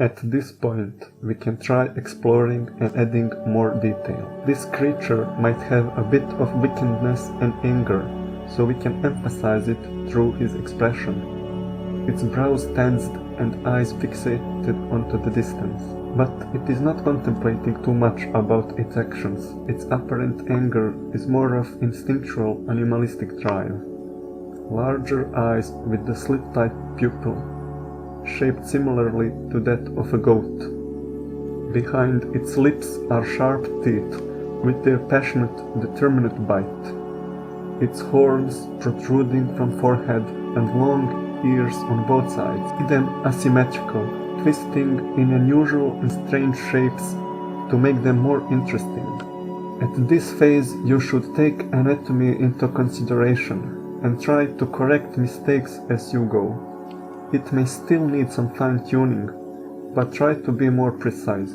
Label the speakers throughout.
Speaker 1: At this point, we can try exploring and adding more detail. This creature might have a bit of wickedness and anger, so we can emphasize it through his expression. Its brows tensed and eyes fixated onto the distance. But it is not contemplating too much about its actions. Its apparent anger is more of instinctual animalistic drive. Larger eyes with the slit-type pupil, shaped similarly to that of a goat. Behind its lips are sharp teeth with their passionate, determined bite. Its horns protruding from forehead and long ears on both sides, them asymmetrical, twisting in unusual and strange shapes to make them more interesting. At this phase you should take anatomy into consideration and try to correct mistakes as you go. It may still need some fine-tuning, but try to be more precise.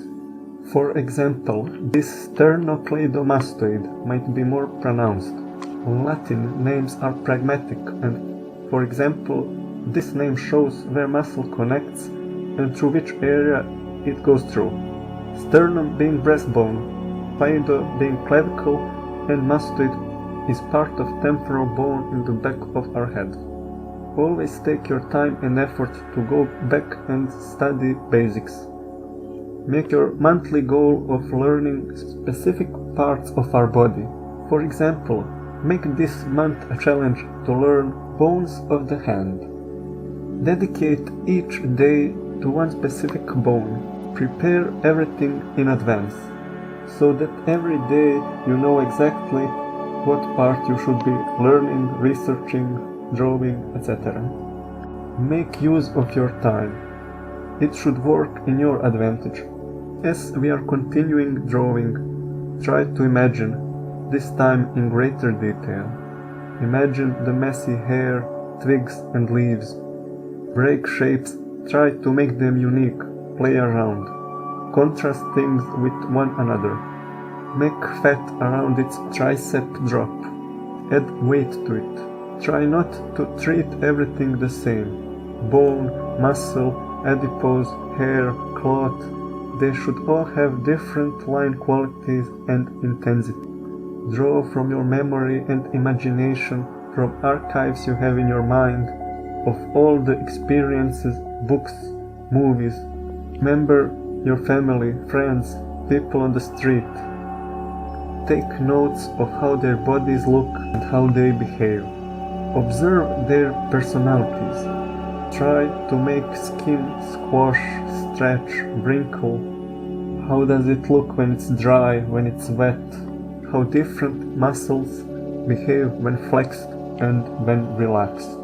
Speaker 1: For example, this sternocleidomastoid might be more pronounced. Latin names are pragmatic and, for example, this name shows where muscle connects and through which area it goes through. Sternum being breastbone, paido being clavicle, and mastoid is part of temporal bone in the back of our head. Always take your time and effort to go back and study basics. Make your monthly goal of learning specific parts of our body. For example, make this month a challenge to learn bones of the hand. Dedicate each day to one specific bone. Prepare everything in advance, so that every day you know exactly what part you should be learning, researching, drawing, etc. Make use of your time. It should work in your advantage. As we are continuing drawing, try to imagine, this time in greater detail. Imagine the messy hair, twigs and leaves. Break shapes, try to make them unique, play around. Contrast things with one another. Make fat around its tricep drop. Add weight to it. Try not to treat everything the same. Bone, muscle, adipose, hair, cloth, they should all have different line qualities and intensity. Draw from your memory and imagination, from archives you have in your mind, of all the experiences, books, movies. Remember your family, friends, people on the street. Take notes of how their bodies look and how they behave. Observe their personalities. Try to make skin squash, stretch, wrinkle. How does it look when it's dry, when it's wet? How different muscles behave when flexed and when relaxed.